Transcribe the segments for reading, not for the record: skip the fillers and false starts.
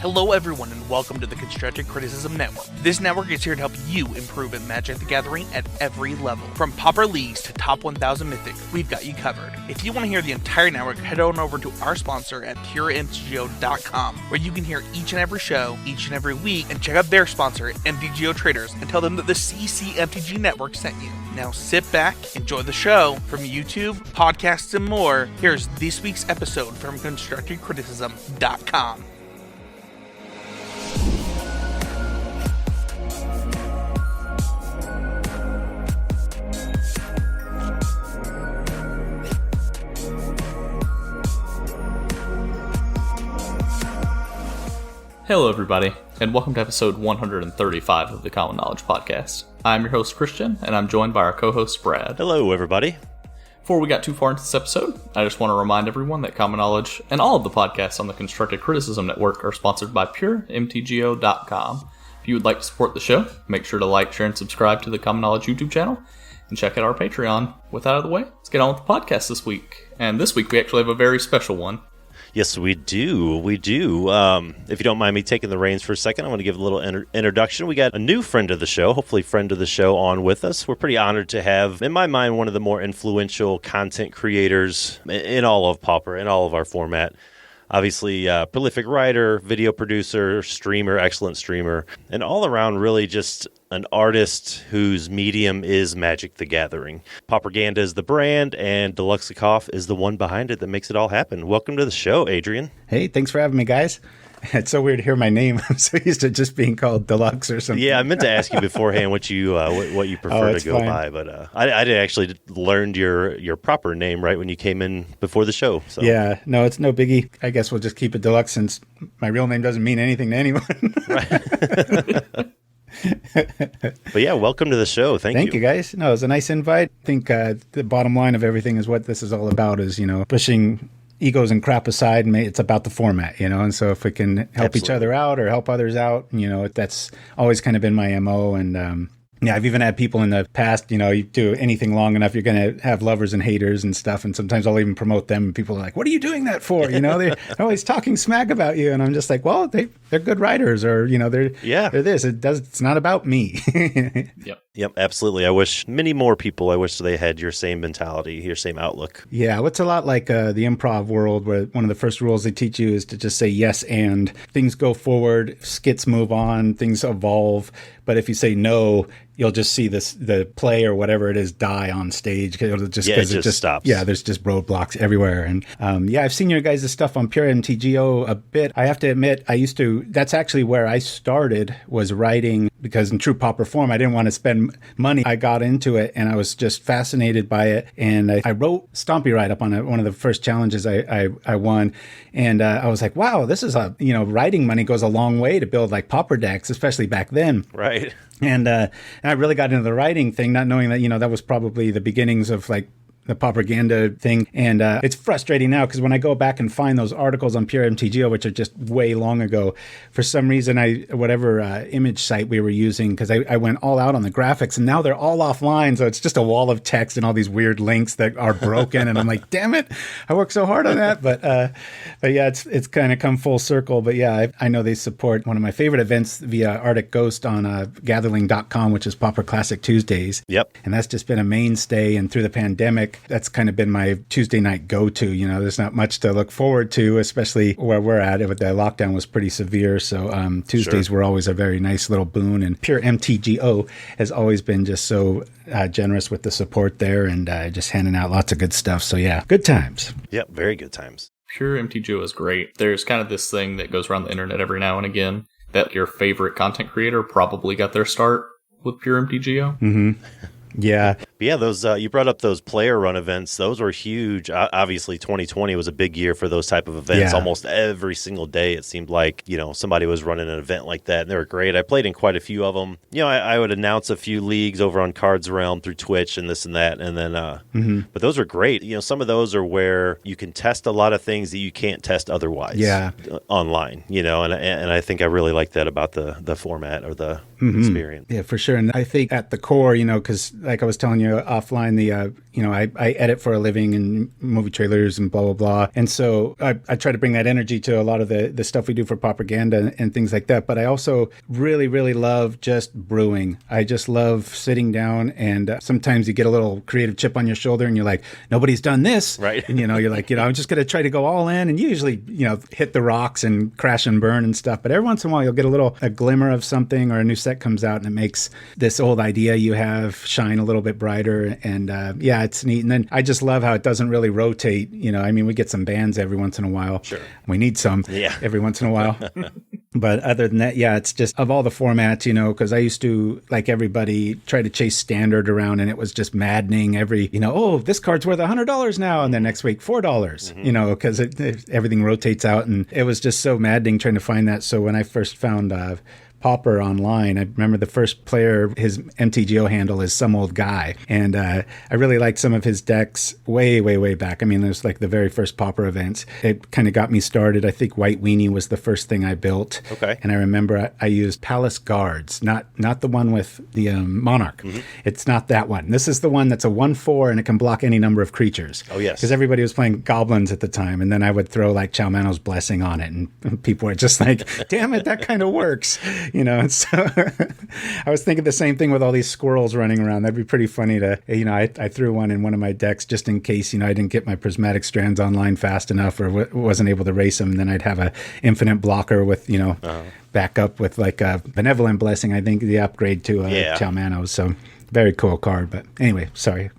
Hello everyone and welcome to the Constructive Criticism Network. This network is here to help you improve at Magic the Gathering at every level. From Pauper Leagues to Top 1000 Mythic, we've got you covered. If you want to hear the entire network, head on over to our sponsor at puremtgo.com, where you can hear each and every show, each and every week, and check out their sponsor, MTGO Traders, and tell them that the CCMTG Network sent you. Now sit back, enjoy the show. From YouTube, podcasts, and more, here's this week's episode from ConstructiveCriticism.com. Hello everybody, and welcome to episode 135 of the Common Knowledge Podcast. I'm your host Christian, and I'm joined by our co-host Brad. Hello everybody. Before we got too far into this episode, I just want to remind everyone that Common Knowledge and all of the podcasts on the Constructive Criticism Network are sponsored by puremtgo.com. If you would like to support the show, make sure to like, share, and subscribe to the Common Knowledge YouTube channel, and check out our Patreon. With that out of the way, let's get on with the podcast this week. And this week we actually have a very special one. Yes, we do. If you don't mind me taking the reins for a second, I want to give a little introduction. We got a new friend of the show, hopefully friend of the show, on with us. We're pretty honored to have, in my mind, one of the more influential content creators in all of Pauper, in all of our format. Obviously, prolific writer, video producer, streamer, excellent streamer, and all around really just an artist whose medium is Magic the Gathering. Pauperganda is the brand, and Deluxekoff is the one behind it that makes it all happen. Welcome to the show, Adrian. Hey, thanks for having me, guys. It's so weird to hear my name. I'm so used to just being called Deluxe or something. Yeah, I meant to ask you beforehand what you prefer to go by, but I did actually learned your proper name right when you came in before the show. So. Yeah, no, it's no biggie. I guess we'll just keep it Deluxe since my real name doesn't mean anything to anyone. Right. But yeah, welcome to the show. Thank you guys. No, it was a nice invite. I think the bottom line of everything is what this is all about is, pushing egos and crap aside, and it's about the format, and so if we can help each other out or help others out, that's always kind of been my MO. And yeah, I've even had people in the past, you do anything long enough, you're going to have lovers and haters and stuff. And sometimes I'll even promote them and people are like, what are you doing that for? They're always talking smack about you. And I'm just like, well, they're good writers, or, they're this. It's not about me. Yep, absolutely. I wish they had your same mentality, your same outlook. Yeah, it's a lot like the improv world, where one of the first rules they teach you is to just say yes and. Things go forward, skits move on, things evolve. But if you say no, you'll just see the play or whatever it is die on stage. It just stops. Yeah, there's just roadblocks everywhere. And I've seen your guys' stuff on Pure MTGO a bit. I have to admit, that's actually where I started, was writing, because in true Pauper form, I didn't want to spend money. I got into it and I was just fascinated by it. And I wrote Stompy Ride up on one of the first challenges I won. And I was like, wow, this is writing money goes a long way to build like Pauper decks, especially back then. Right. And I really got into the writing thing, not knowing that, that was probably the beginnings of like the Pauperganda thing. And it's frustrating now because when I go back and find those articles on Pure MTGO, which are just way long ago, for some reason, whatever image site we were using, because I went all out on the graphics and now they're all offline. So it's just a wall of text and all these weird links that are broken. And I'm like, damn it, I worked so hard on that. But yeah, it's kind of come full circle. But yeah, I know they support one of my favorite events via Arctic Ghost on gatherling.com, which is Pauper Classic Tuesdays. Yep. And that's just been a mainstay. And through the pandemic, that's kind of been my Tuesday night go-to. There's not much to look forward to, especially where we're at. The lockdown was pretty severe. So Tuesdays were always a very nice little boon. And Pure MTGO has always been just so generous with the support there and just handing out lots of good stuff. So yeah, good times. Yep, very good times. Pure MTGO is great. There's kind of this thing that goes around the internet every now and again that your favorite content creator probably got their start with Pure MTGO. Mm-hmm. Yeah. But yeah, those you brought up those player run events. Those were huge. Obviously, 2020 was a big year for those type of events. Yeah. Almost every single day, it seemed like, somebody was running an event like that, and they were great. I played in quite a few of them. I would announce a few leagues over on Cards Realm through Twitch and this and that, and then, but those are great. Some of those are where you can test a lot of things that you can't test otherwise. Yeah. Online, and I think I really like that about the format or the experience. Yeah, for sure. And I think at the core, because like I was telling you offline, I edit for a living in movie trailers and blah, blah, blah. And so I try to bring that energy to a lot of the stuff we do for Pauperganda and things like that. But I also really, really love just brewing. I just love sitting down, and sometimes you get a little creative chip on your shoulder and you're like, nobody's done this. Right. And, you're like, I'm just going to try to go all in, and you usually, hit the rocks and crash and burn and stuff. But every once in a while you'll get a glimmer of something, or a new set comes out and it makes this old idea you have shine a little bit brighter. And it's neat. And then I just love how it doesn't really rotate. We get some bands every once in a while. Sure. We need some every once in a while. But other than that, it's just of all the formats, because I used to, like everybody, try to chase standard around, and it was just maddening. This card's worth $100 now, and then next week $4, because everything rotates out, and it was just so maddening trying to find that. So when I first found Pauper online, I remember the first player, his MTGO handle is Some Old Guy. And I really liked some of his decks way, way, way back. There's like the very first Pauper events. It kind of got me started. I think White Weenie was the first thing I built. Okay. And I remember I used Palace Guards, not the one with the Monarch. Mm-hmm. It's not that one. This is the one that's a 1/4 and it can block any number of creatures. Oh, yes. Because everybody was playing Goblins at the time. And then I would throw like Chalmano's Blessing on it. And people were just like, damn it, that kind of works. And so I was thinking the same thing with all these squirrels running around. That'd be pretty funny to, I threw one in one of my decks just in case, I didn't get my Prismatic Strands online fast enough, or wasn't able to race them. And then I'd have a infinite blocker with, back up with like a Benevolent Blessing, I think the upgrade to Chalmano. So very cool card. But anyway, sorry.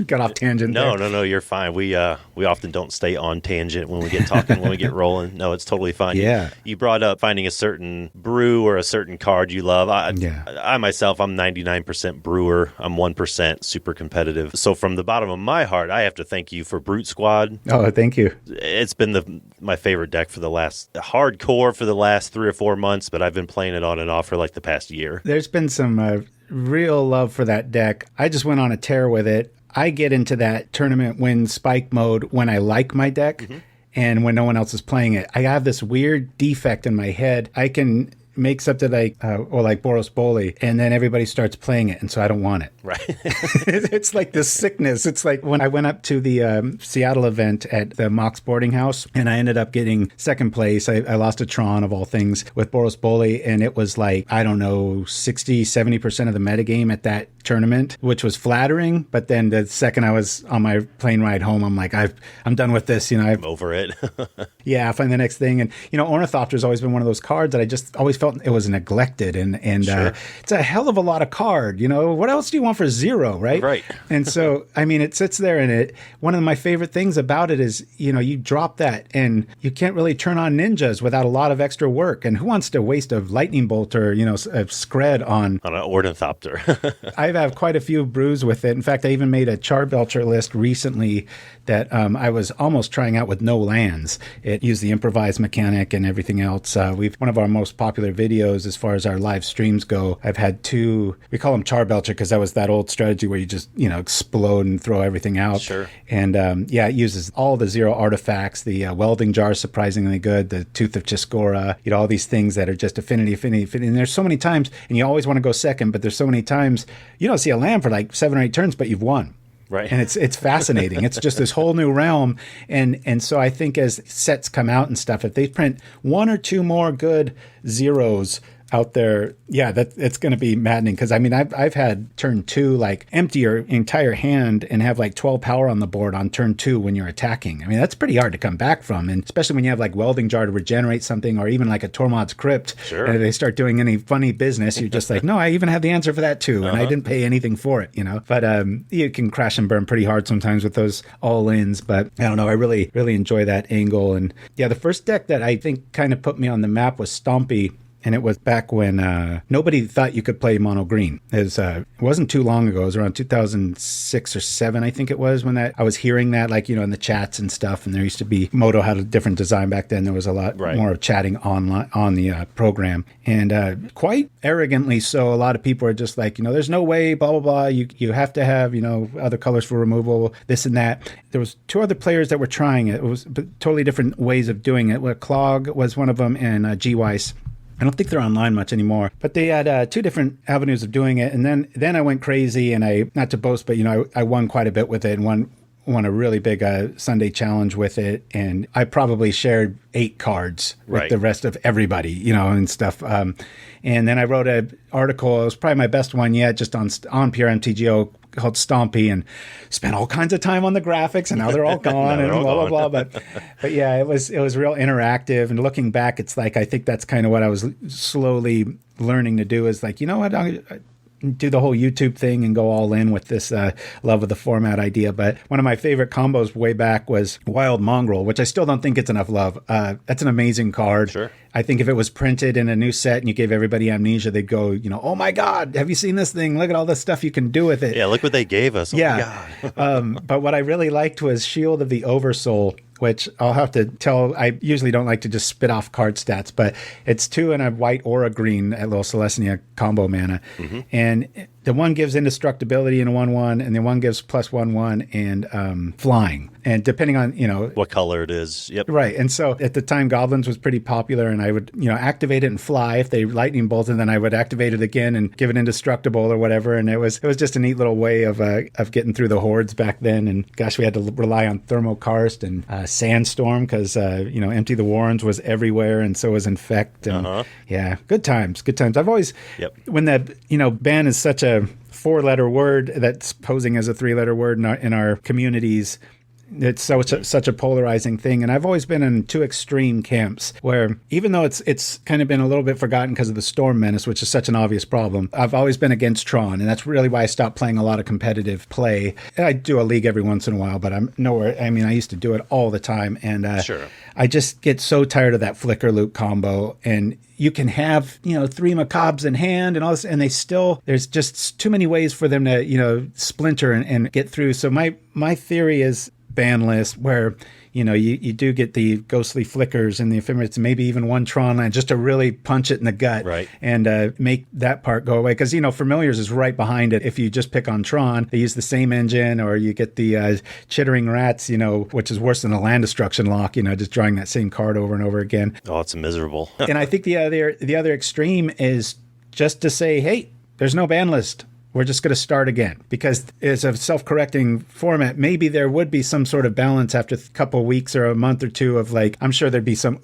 Got off tangent. No, you're fine. We often don't stay on tangent when we get talking, when we get rolling. No, it's totally fine. Yeah. You brought up finding a certain brew or a certain card you love. I myself, I'm 99% brewer. I'm 1% super competitive. So from the bottom of my heart, I have to thank you for Brute Squad. Oh, thank you. It's been my favorite deck for the last 3 or 4 months, but I've been playing it on and off for like the past year. There's been some real love for that deck. I just went on a tear with it. I get into that tournament win spike mode when I like my deck, and when no one else is playing it. I have this weird defect in my head. I can make something like Boros Boli, and then everybody starts playing it, and so I don't want it. Right. It's like this sickness. It's like when I went up to the Seattle event at the Mox Boarding House, and I ended up getting second place. I lost a Tron of all things with Boros Boli, and it was like, 60-70% of the metagame at that tournament, which was flattering. But then the second I was on my plane ride home, I'm like, I'm done with this. I'm over it. Yeah, I find the next thing. And, Ornithopter's always been one of those cards that I just always felt it was neglected. And sure. It's a hell of a lot of card. What else do you want for 0, right? Right. And so, it sits there, and one of my favorite things about it is, you drop that and you can't really turn on ninjas without a lot of extra work. And who wants to waste a lightning bolt or, a scred on an ornithopter? I have quite a few brews with it. In fact, I even made a Charbelcher list recently that I was almost trying out with no lands. It used the improvised mechanic and everything else. One of our most popular videos as far as our live streams go, I've had 2, we call them Charbelcher because that was that old strategy where you just, explode and throw everything out. Sure. And it uses all the 0 artifacts. The welding jar is surprisingly good. The Tooth of Chiscora, all these things that are just affinity. And there's so many times, and you always want to go second, but there's so many times you don't see a land for like 7 or 8 turns, but you've won. Right. And it's fascinating. It's just this whole new realm. And so I think as sets come out and stuff, if they print 1 or 2 more good 0s out there, it's going to be maddening. Because I've had turn 2 like empty your entire hand and have like 12 power on the board on turn 2 when you're attacking. That's pretty hard to come back from, and especially when you have like Welding Jar to regenerate something, or even like a Tormod's Crypt. Sure. And if they start doing any funny business, you're just like, no, I even have the answer for that too, and I didn't pay anything for it. But you can crash and burn pretty hard sometimes with those all-ins. But I don't know, I really really enjoy that angle. And the first deck that I think kind of put me on the map was Stompy. And it was back when nobody thought you could play mono green. It wasn't too long ago. It was around 2006 or 7, I think it was, when I was hearing that, like, in the chats and stuff. And there used to be, Moto had a different design back then. There was a lot more of chatting online on the program. And quite arrogantly so, a lot of people are just like, there's no way, blah, blah, blah. You have to have, other colors for removal, this and that. There was 2 other players that were trying it. It was totally different ways of doing it. Clog was one of them, and G-Weiss. I don't think they're online much anymore, but they had 2 different avenues of doing it. And then I went crazy, and not to boast, but I won quite a bit with it, and won a really big Sunday challenge with it. And I probably shared 8 cards with the rest of everybody, and stuff. And then I wrote an article. It was probably my best one yet, just on PRMTGO, called Stompy, and spent all kinds of time on the graphics, and now they're all gone and blah, blah, blah. But yeah, it was real interactive. And looking back, it's like, I think that's kind of what I was slowly learning to do, is like, you know what, I do the whole YouTube thing and go all in with this love of the format idea. But one of my favorite combos way back was Wild Mongrel, which I still don't think gets enough love. That's an amazing card. Sure. I think if it was printed in a new set and you gave everybody Amnesia, they'd go, oh my God, have you seen this thing? Look at all the stuff you can do with it. Yeah, look what they gave us. Oh yeah. My God. But what I really liked was Shield of the Oversoul, which I'll have to tell, I usually don't like to just spit off card stats, but it's 2 and a white or a green at little Celestia combo mana. Mm-hmm. And the one gives indestructibility in a 1/1, and the one gives +1/1 and flying. And depending on, what color it is. Yep. Right. And so at the time, Goblins was pretty popular, and I would, activate it and fly if they lightning bolt, and then I would activate it again and give it indestructible or whatever. And it was just a neat little way of getting through the hordes back then. And gosh, we had to rely on Thermokarst and Sandstorm because, Empty the Warrens was everywhere, and so was Infect. And yeah, good times. I've always, when that, ban is such a 4-letter word that's posing as a 3-letter word in our communities, it's such a polarizing thing. And I've always been in 2 extreme camps where, even though it's kind of been a little bit forgotten because of the Storm Menace, which is such an obvious problem, I've always been against Tron. And that's really why I stopped playing a lot of competitive play. And I do a league every once in a while, but I'm nowhere. I mean, I used to do it all the time. And sure. I just get so tired of that Flicker Loop combo. And you can have, 3 Macabres in hand and all this, and there's just too many ways for them to, splinter and get through. So my theory is ban list where you do get the ghostly flickers and the ephemerates, maybe even 1 Tron land, just to really punch it in the gut, right, and make that part go away. Because Familiars is right behind it. If you just pick on Tron, they use the same engine, or you get the Chittering Rats, which is worse than a land destruction lock. Just drawing that same card over and over again. Oh, it's miserable. And I think the other extreme is just to say, hey, there's no ban list. We're just going to start again, because it's a self-correcting format. Maybe there would be some sort of balance after a couple of weeks or a month or 2 of I'm sure there'd be some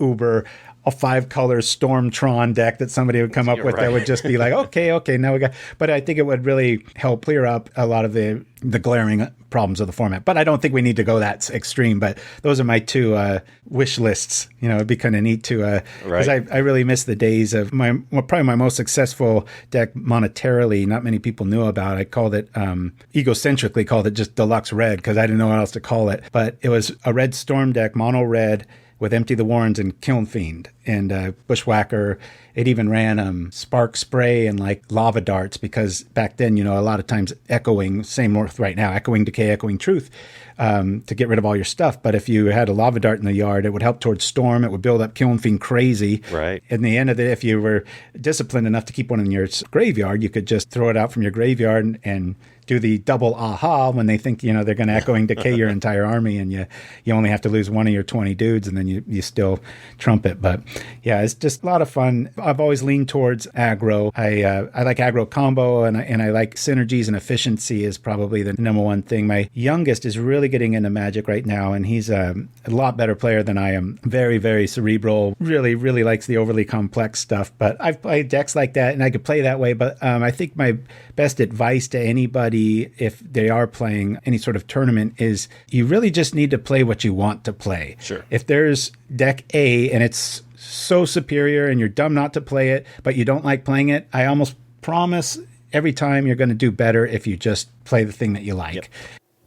a 5-color Stormtron deck that somebody would come up with that would just be like, okay, now we got. But I think it would really help clear up a lot of the glaring problems of the format. But I don't think we need to go that extreme. But those are my 2 wish lists. It'd be kind of neat to, because I really miss the days of probably my most successful deck monetarily. Not many people knew about. I called it, egocentrically called it just Deluxe Red, because I didn't know what else to call it. But it was a red Storm deck, mono red, with Empty the Warrens and Kiln Fiend and Bushwhacker. It even ran Spark Spray and Lava Darts, because back then, a lot of times echoing, same with right now, echoing Decay, echoing Truth, to get rid of all your stuff. But if you had a Lava Dart in the yard, it would help towards Storm. It would build up Kiln Fiend crazy. Right. In the end of it, if you were disciplined enough to keep one in your graveyard, you could just throw it out from your graveyard and do the double aha when they think, they're going to echoing decay your entire army, and you only have to lose 1 of your 20 dudes, and then you still trump it. But yeah, it's just a lot of fun. I've always leaned towards aggro. I like aggro combo, and I like synergies, and efficiency is probably the number one thing. My youngest is really getting into Magic right now, and he's a lot better player than I am. Very, very cerebral, really, really likes the overly complex stuff. But I've played decks like that, and I could play that way. But I think my best advice to anybody, if they are playing any sort of tournament, is you really just need to play what you want to play. Sure. If there's deck A and it's so superior and you're dumb not to play it, but you don't like playing it, I almost promise every time you're going to do better if you just play the thing that you like.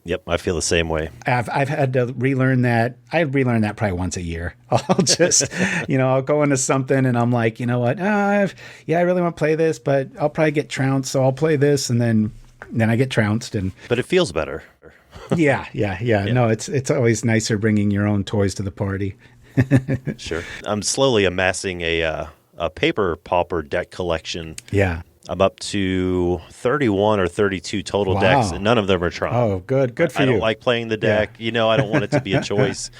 Yep, I feel the same way. I've had to relearn that. I relearn that probably once a year. I'll just, I'll go into something and I'm like, you know what? I really want to play this, but I'll probably get trounced, so I'll play this, and then I get trounced. But it feels better. Yeah. No, it's always nicer bringing your own toys to the party. Sure. I'm slowly amassing a paper Pauper deck collection. Yeah. I'm up to 31 or 32 total decks, and none of them are Tron. Oh, good for you. I don't like playing the deck. Yeah. I don't want it to be a choice.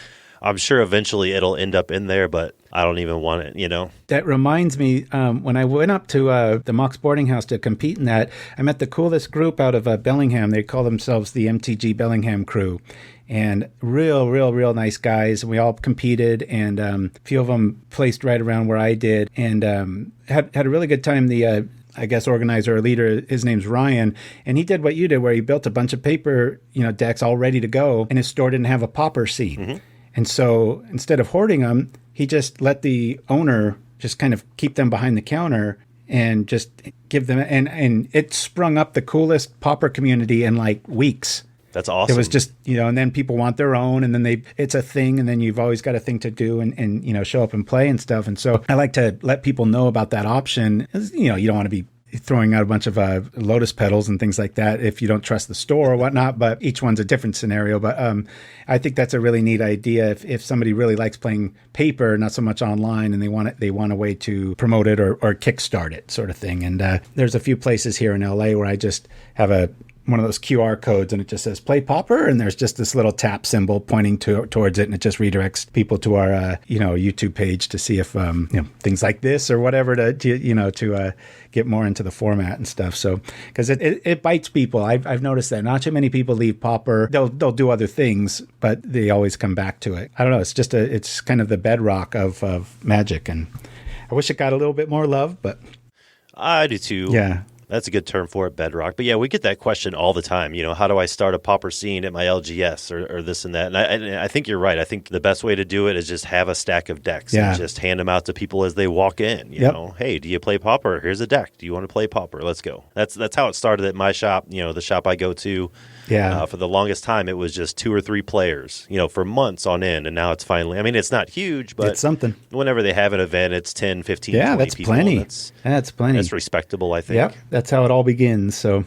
I'm sure eventually it'll end up in there, but I don't even want it, you know? That reminds me, when I went up to the Mox Boarding House to compete in that, I met the coolest group out of Bellingham. They call themselves the MTG Bellingham Crew. And real nice guys. We all competed, and a few of them placed right around where I did, and had a really good time. The I guess organizer or leader, his name's Ryan, and he did what you did, where he built a bunch of paper, decks all ready to go, and his store didn't have a pauper seat. Mm-hmm. And so instead of hoarding them, he just let the owner just kind of keep them behind the counter and just give them, and it sprung up the coolest pauper community in like weeks. That's awesome. It was just, and then people want their own, and then it's a thing, and then you've always got a thing to do and show up and play and stuff. And so I like to let people know about that option. You don't want to be throwing out a bunch of lotus petals and things like that if you don't trust the store or whatnot, but each one's a different scenario. But I think that's a really neat idea if somebody really likes playing paper, not so much online, and they want a way to promote it or kickstart it sort of thing. And there's a few places here in LA where I just have one of those QR codes, and it just says play pauper, and there's just this little tap symbol pointing towards it, and it just redirects people to our YouTube page to see if things like this or whatever to get more into the format and stuff. So because it bites people. I've noticed that not too many people leave pauper. They'll do other things, but they always come back to it. I don't know. It's just it's kind of the bedrock of Magic, and I wish it got a little bit more love, but I do too. Yeah. That's a good term for it, bedrock. But yeah, we get that question all the time. How do I start a pauper scene at my LGS or this and that? And I think you're right. I think the best way to do it is just have a stack of decks and just hand them out to people as they walk in. You know, hey, do you play pauper? Here's a deck. Do you want to play pauper? Let's go. That's how it started at my shop. The shop I go to. Yeah. For the longest time, it was just 2 or 3 players. For months on end, and now it's finally. I mean, it's not huge, but it's something. Whenever they have an event, it's 10, 15, 20 that's people. Plenty. That's plenty. That's respectable, I think. Yep. That's how it all begins. So.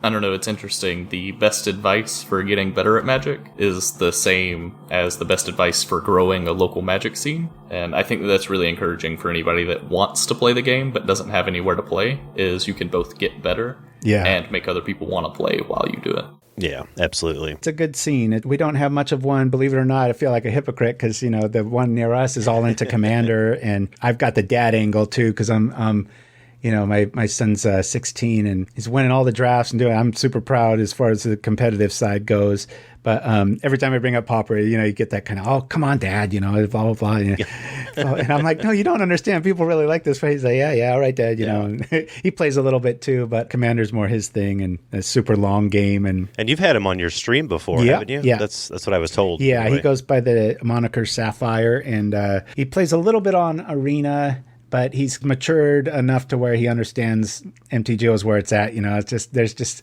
I don't know, it's interesting. The best advice for getting better at Magic is the same as the best advice for growing a local Magic scene. And I think that's really encouraging for anybody that wants to play the game but doesn't have anywhere to play, is you can both get better and make other people want to play while you do it. Yeah, absolutely. It's a good scene. We don't have much of one, believe it or not. I feel like a hypocrite because, the one near us is all into Commander, and I've got the dad angle too because my son's 16 and he's winning all the drafts and I'm super proud as far as the competitive side goes. But every time I bring up Pauper, you get that kind of, oh, come on, Dad, blah, blah, blah. And I'm like, no, you don't understand. People really like this. He's like, yeah, all right, Dad. And he plays a little bit too, but Commander's more his thing, and a super long game. And you've had him on your stream before, haven't you? Yeah. That's what I was told. Yeah, anyway. He goes by the moniker Sapphire, and he plays a little bit on Arena, but he's matured enough to where he understands MTGO is where it's at. It's just, there's just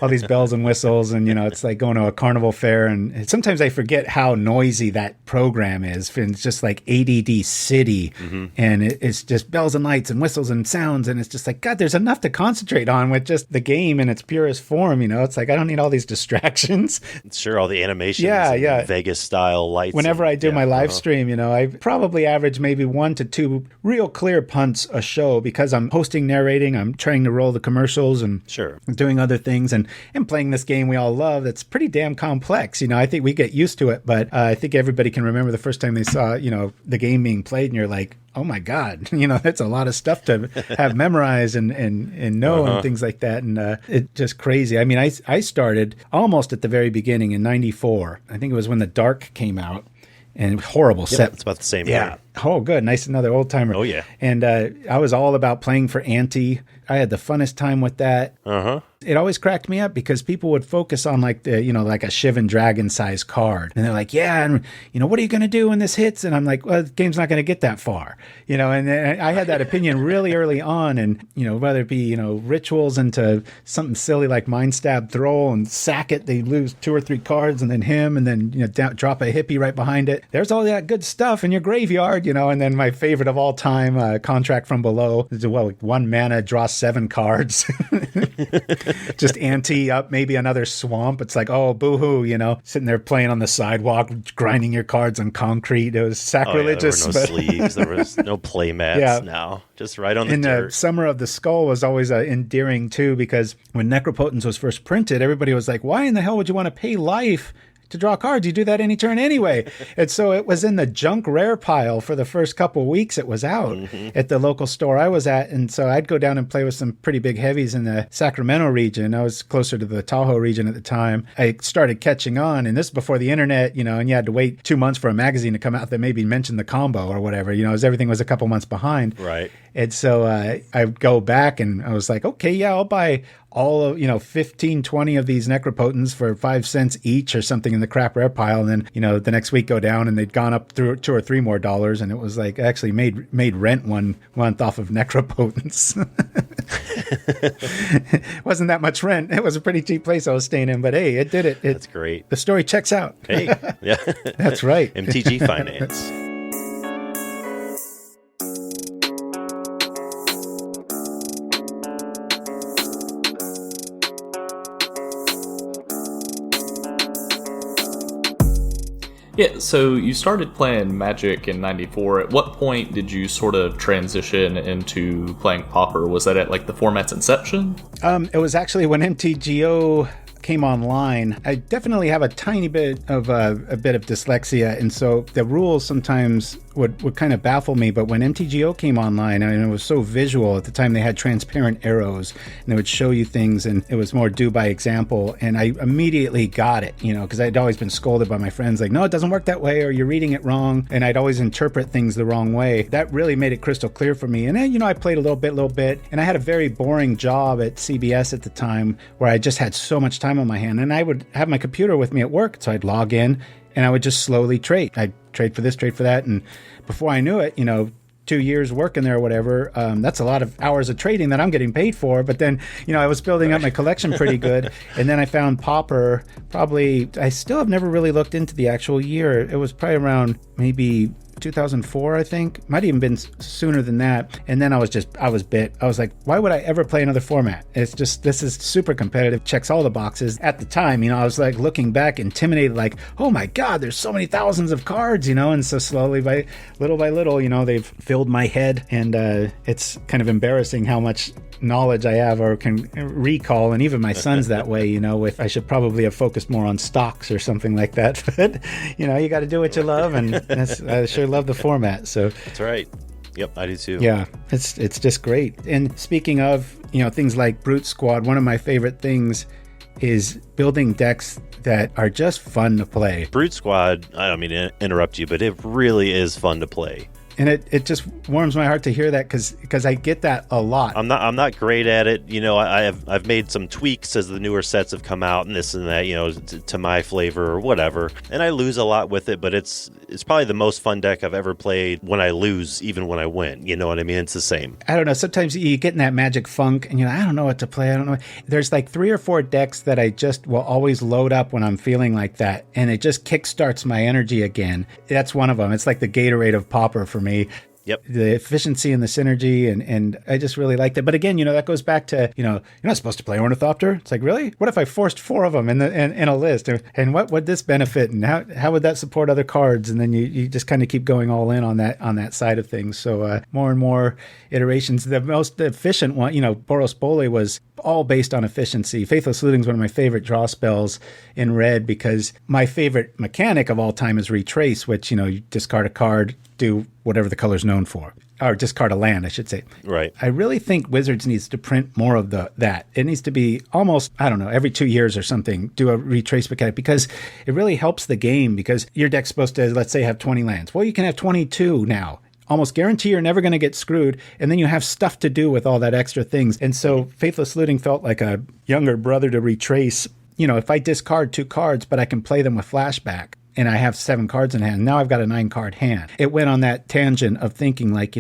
all these bells and whistles, and, it's like going to a carnival fair. And sometimes I forget how noisy that program is. It's just like ADD City. Mm-hmm. And it's just bells and lights and whistles and sounds. And it's just like, God, there's enough to concentrate on with just the game in its purest form. It's like, I don't need all these distractions. Sure. All the animations. Yeah. Vegas style lights. Whenever I do my live stream, I probably average maybe 1 to 2 real clear punts a show because I'm hosting, narrating, I'm trying to roll the commercials and doing other things and playing this game we all love that's pretty damn complex. I think we get used to it, but I think everybody can remember the first time they saw, the game being played, and you're like, oh my God, that's a lot of stuff to have memorized and know and things like that. And it's just crazy. I mean, I started almost at the very beginning in 94. I think it was when The Dark came out. And horrible set. It's about the same. Yeah. Oh, good. Nice. Another old timer. Oh, yeah. And I was all about playing for Ante. I had the funnest time with that. Uh-huh. It always cracked me up because people would focus on like the, like a Shivan Dragon size card. And they're like, yeah, and what are you going to do when this hits? And I'm like, well, the game's not going to get that far. And I had that opinion really early on. And, whether it be, rituals into something silly like Mind Stab Thrall and sack it, they lose 2 or 3 cards, and then him, and then, drop a hippie right behind it. There's all that good stuff in your graveyard, and then my favorite of all time, Contract from Below, is 1 mana, draw 7 cards. Just ante up maybe another swamp. It's like, oh, boo-hoo, sitting there playing on the sidewalk, grinding your cards on concrete. It was sacrilegious. There were no sleeves. There was no play mats now. Just right on the dirt. The Summer of the Skull was always endearing, too, because when Necropotence was first printed, everybody was like, why in the hell would you want to pay life to draw cards. You do that any turn anyway. And so it was in the junk rare pile for the first couple of weeks it was out at the local store I was at. And so I'd go down and play with some pretty big heavies in the Sacramento region. I was closer to the Tahoe region at the time. I started catching on, and this is before the internet, and you had to wait 2 months for a magazine to come out that maybe mentioned the combo or whatever, as everything was a couple months behind. Right. And so I would go back and I was like, okay, yeah, I'll buy all of, 15, 20 of these Necropotents for 5 cents each or something in the crap rare pile. And then, the next week go down and they'd gone up through $2 or $3 more. And it was like, I actually made rent 1 month off of Necropotents. Wasn't that much rent. It was a pretty cheap place I was staying in, but hey, it did it. That's great. The story checks out. Hey, yeah. That's right. MTG Finance. Yeah, so you started playing Magic in 94. At what point did you sort of transition into playing Pauper? Was that at like the format's inception? It was actually when MTGO came online. I definitely have a tiny bit of a bit of dyslexia, and so the rules sometimes would kind of baffle me. But when MTGO came online, and it was so visual at the time, they had transparent arrows and they would show you things, and it was more do by example. And I immediately got it, because I'd always been scolded by my friends, like, no, it doesn't work that way, or you're reading it wrong. And I'd always interpret things the wrong way. That really made it crystal clear for me. And then, I played a little bit, and I had a very boring job at CBS at the time where I just had so much time on my hand, and I would have my computer with me at work, so I'd log in and I would just slowly trade. I'd trade for this, trade for that, and before I knew it, 2 years working there or whatever, that's a lot of hours of trading that I'm getting paid for. But then, I was building up my collection pretty good. And then I found Pauper, I still have never really looked into the actual year. It was probably around maybe 2004, I think. Might even been sooner than that. And then I was bit. I was like, why would I ever play another format? It's just, this is super competitive, checks all the boxes. At the time, I was like looking back, intimidated, like, oh my God, there's so many thousands of cards, and so slowly by little, they've filled my head. And it's kind of embarrassing how much knowledge I have or can recall, and even my son's that way, if I should probably have focused more on stocks or something like that. But, you got to do what you love, and I sure love the format. So that's right. Yep, I do too. Yeah, it's just great. And speaking of, things like Brute Squad, one of my favorite things is building decks that are just fun to play. Brute Squad, I don't mean to interrupt you, but it really is fun to play. And it just warms my heart to hear that because I get that a lot. I'm not great at it. I've made some tweaks as the newer sets have come out and this and that, to my flavor or whatever. And I lose a lot with it, but it's probably the most fun deck I've ever played when I lose, even when I win. You know what I mean? It's the same. I don't know. Sometimes you get in that magic funk and I don't know what to play. I don't know. There's like 3 or 4 decks that I just will always load up when I'm feeling like that. And it just kickstarts my energy again. That's one of them. It's like the Gatorade of Pauper for me. Yep. The efficiency and the synergy, and I just really liked it. But again, that goes back to, you're not supposed to play Ornithopter. It's like, really? What if I forced 4 of them in a list? And what would this benefit? And how would that support other cards? And then you just kind of keep going all in on that side of things. So more and more iterations. The most efficient one, Boros Bole was all based on efficiency. Faithless Looting is one of my favorite draw spells in red because my favorite mechanic of all time is Retrace, which, you discard a card, do whatever the color's known for, or discard a land, I should say. Right. I really think Wizards needs to print more of that. It needs to be almost, I don't know, every 2 years or something, do a retrace mechanic, because it really helps the game, because your deck's supposed to, let's say, have 20 lands. Well, you can have 22 now. Almost guarantee you're never going to get screwed, and then you have stuff to do with all that extra things. And so Faithless Looting felt like a younger brother to Retrace. If I discard 2 cards, but I can play them with flashback, and I have 7 cards in hand. Now I've got a 9-card hand. It went on that tangent of thinking like,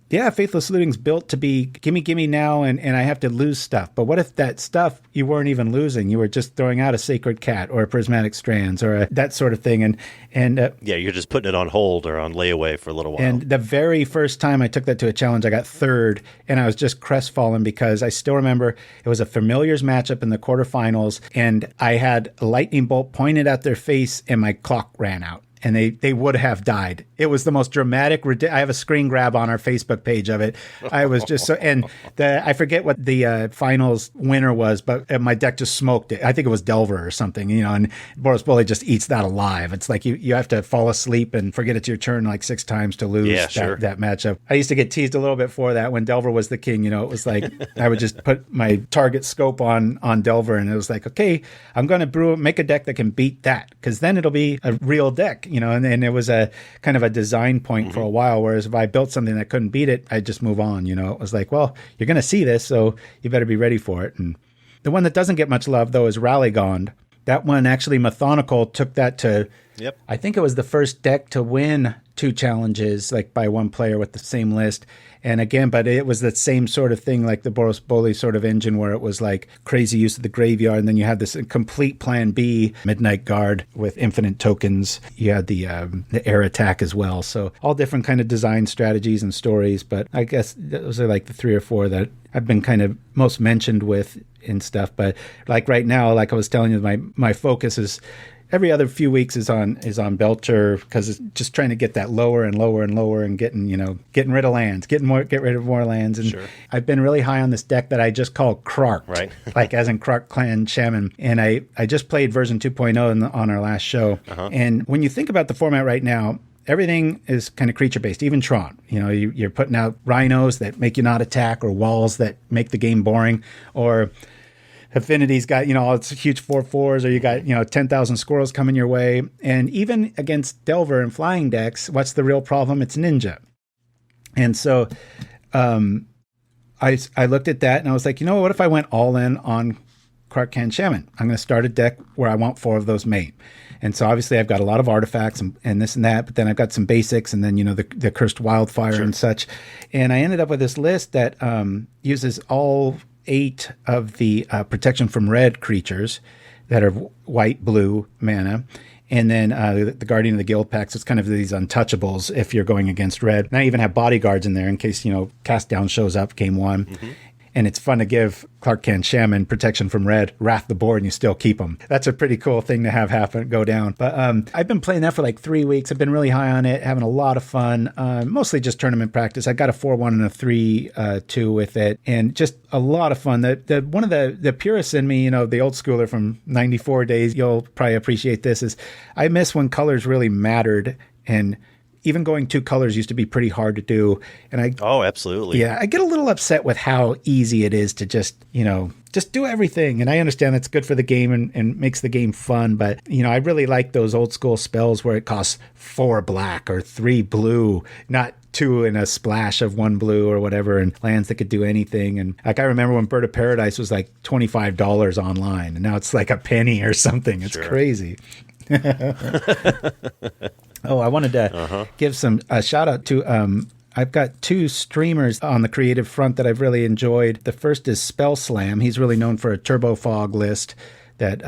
Faithless Looting's built to be gimme now, and I have to lose stuff. But what if that stuff you weren't even losing? You were just throwing out a Sacred Cat or a Prismatic Strands or that sort of thing. And you're just putting it on hold or on layaway for a little while. And the very first time I took that to a challenge, I got 3rd, and I was just crestfallen because I still remember it was a Familiars matchup in the quarterfinals, and I had a lightning bolt pointed at their face, and my clock ran out. and they would have died. It was the most dramatic. I have a screen grab on our Facebook page of it. I was just so, and I forget what the finals winner was, but my deck just smoked it. I think it was Delver or something, and Boros Bully just eats that alive. It's like you have to fall asleep and forget it's your turn like 6 times to lose that matchup. I used to get teased a little bit for that when Delver was the king. It was like I would just put my target scope on Delver, and it was like, okay, I'm going to make a deck that can beat that, because then it'll be a real deck, and it was a kind of a design point for a while. Whereas if I built something that couldn't beat it, I'd just move on. It was like, well, you're going to see this, so you better be ready for it. And the one that doesn't get much love, though, is Rallygond. That one, actually, Methonical took that to, I think it was the first deck to win 2 challenges, like by one player with the same list. And again, but it was the same sort of thing, like the Boros Bully sort of engine, where it was like crazy use of the graveyard. And then you had this complete plan B, Midnight Guard with infinite tokens. You had the air attack as well. So all different kind of design strategies and stories. But I guess those are like the 3 or 4 that I've been kind of most mentioned with and stuff. But like right now, like I was telling you, my focus is every other few weeks is on Belcher, because it's just trying to get that lower and lower and lower, and getting rid of lands, get rid of more lands. And I've been really high on this deck that I just call Krark, right? Like as in Krark Clan Shaman. And I just played version 2.0 on our last show. And when you think about the format right now, everything is kind of creature based, even Tron. You're putting out rhinos that make you not attack, or walls that make the game boring, or Affinity's got, it's huge 4/4s, or you got, 10,000 squirrels coming your way. And even against Delver and flying decks, what's the real problem? It's Ninja. And so I looked at that and I was like, what if I went all in on Krark Clan Shaman? I'm going to start a deck where I want 4 of those main. And so obviously I've got a lot of artifacts and this and that, but then I've got some basics, and then, the Cursed Wildfire and such. And I ended up with this list that uses all 8 of the protection from red creatures that are white, blue mana. And then the Guardian of the Guild Pack. So it's kind of these untouchables if you're going against red. And I even have bodyguards in there in case, Cast Down shows up game 1. And it's fun to give Krark Clan Shaman protection from red, wrath the board, and you still keep them. That's a pretty cool thing to have go down. But I've been playing that for like 3 weeks. I've been really high on it, having a lot of fun, mostly just tournament practice. I got a 4-1 and a 3-2 with it, and just a lot of fun. One of the purists in me, the old schooler from 94 days, you'll probably appreciate this, is I miss when colors really mattered, and even going 2 colors used to be pretty hard to do. And oh, absolutely. Yeah, I get a little upset with how easy it is to just do everything. And I understand that's good for the game and makes the game fun. But, I really like those old school spells where it costs 4 black or 3 blue, not 2 in a splash of 1 blue or whatever, and lands that could do anything. And like I remember when Bird of Paradise was like $25 online, and now it's like a penny or something. It's crazy. Oh, I wanted to give a shout out to, I've got 2 streamers on the creative front that I've really enjoyed. The first is Spell Slam. He's really known for a Turbo Fog list that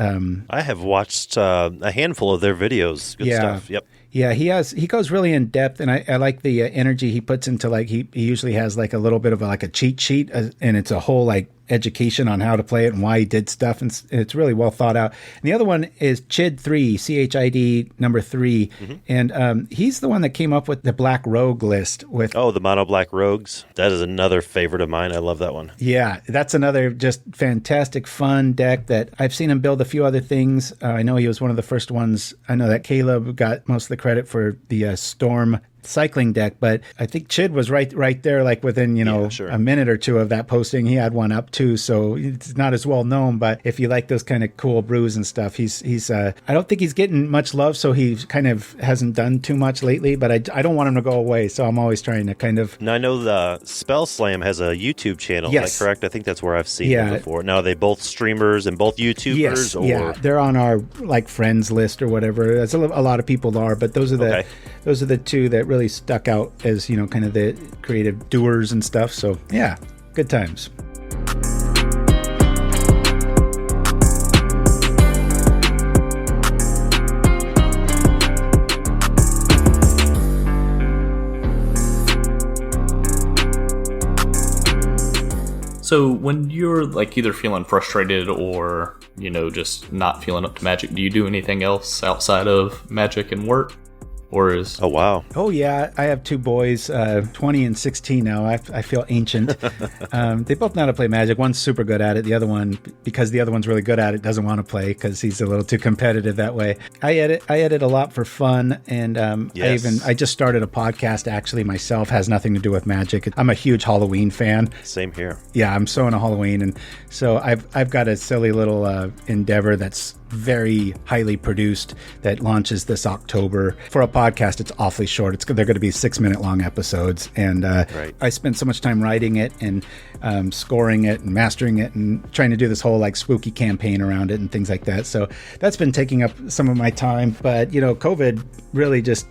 I have watched a handful of their videos. Good stuff. Yep. Yeah, he goes really in depth, and I like the energy he puts into, like, he usually has like a little bit of a cheat sheet, and it's a whole like education on how to play it and why he did stuff, and it's really well thought out. And the other one is Chid3, CHID number 3, and he's the one that came up with the Black Rogue list with the Mono Black Rogues. That is another favorite of mine. I love that one. Yeah, that's another just fantastic fun deck that I've seen him build a few other things. I know he was one of the first ones. I know that Caleb got most of the credit for the Storm cycling deck, but I think Chid was right there, like within a minute or 2 of that posting. He had one up too, so it's not as well known, but if you like those kind of cool brews and stuff, he's I don't think he's getting much love, so he kind of hasn't done too much lately, but I don't want him to go away, so I'm always trying to kind of... Now I know the Spell Slam has a YouTube channel. Is that correct? I think that's where I've seen them before. Now are they both streamers and both YouTubers? Yes, yeah, they're on our like friends list or whatever. That's a lot of people are, but those are the 2 that really stuck out as kind of the creative doers and stuff. So yeah, good times. So when you're like either feeling frustrated or just not feeling up to Magic, do you do anything else outside of Magic and work? Or is... Oh, wow. Oh, yeah. I have two boys, 20 and 16 now. I feel ancient. They both know how to play Magic. One's super good at it. The other one, because the other one's really good at it, doesn't want to play because he's a little too competitive that way. I edit a lot for fun. And Yes. I just started a podcast actually myself. Has nothing to do with Magic. I'm a huge Halloween fan. Same here. Yeah, I'm so into Halloween. And so I've got a silly little endeavor that's very highly produced that launches this October. For a podcast, it's awfully short. They're going to be 6-minute long episodes. And Right. I spent so much time writing it and scoring it and mastering it and trying to do this whole like spooky campaign around it and things like that. So that's been taking up some of my time. But, COVID really just,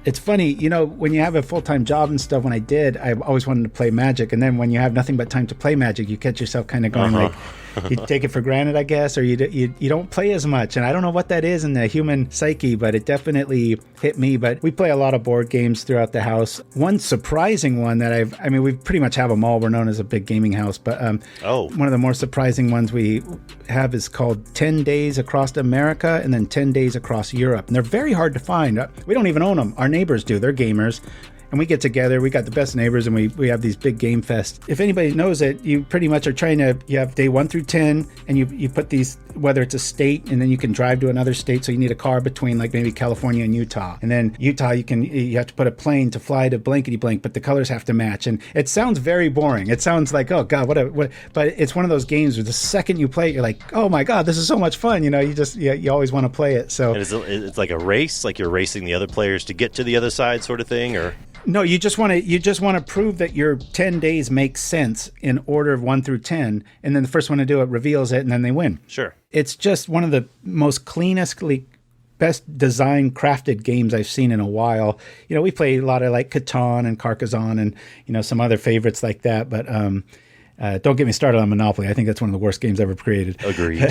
it's funny, when you have a full-time job and stuff, when I did, I always wanted to play Magic. And then when you have nothing but time to play Magic, you catch yourself kind of going like, you take it for granted, I guess, or you don't play as much. And I don't know what that is in the human psyche, but it definitely hit me. But we play a lot of board games throughout the house. One surprising one that we pretty much have them all. We're known as a big gaming house. But one of the more surprising ones we have is called 10 Days Across America and then 10 Days Across Europe. And they're very hard to find. We don't even own them. Our neighbors do. They're gamers. And we get together, we got the best neighbors, and we have these big game fests. If anybody knows it, you pretty much are you have day 1 through 10, and you put these, whether it's a state, and then you can drive to another state, so you need a car between like maybe California and Utah. And then Utah, you have to put a plane to fly to blankety blank, but the colors have to match. And it sounds very boring. It sounds like, oh God, what, but it's one of those games where the second you play it, you're like, oh my God, this is so much fun. You always want to play it. So And it's like a race, like you're racing the other players to get to the other side sort of thing, or... No, you just want to prove that your 10 days make sense in order of 1 through 10, and then the first one to do it reveals it, and then they win. Sure. It's just one of the most cleanestly, best designed, crafted games I've seen in a while. We play a lot of like Catan and Carcassonne and some other favorites like that, but don't get me started on Monopoly. I think that's one of the worst games ever created. Agreed.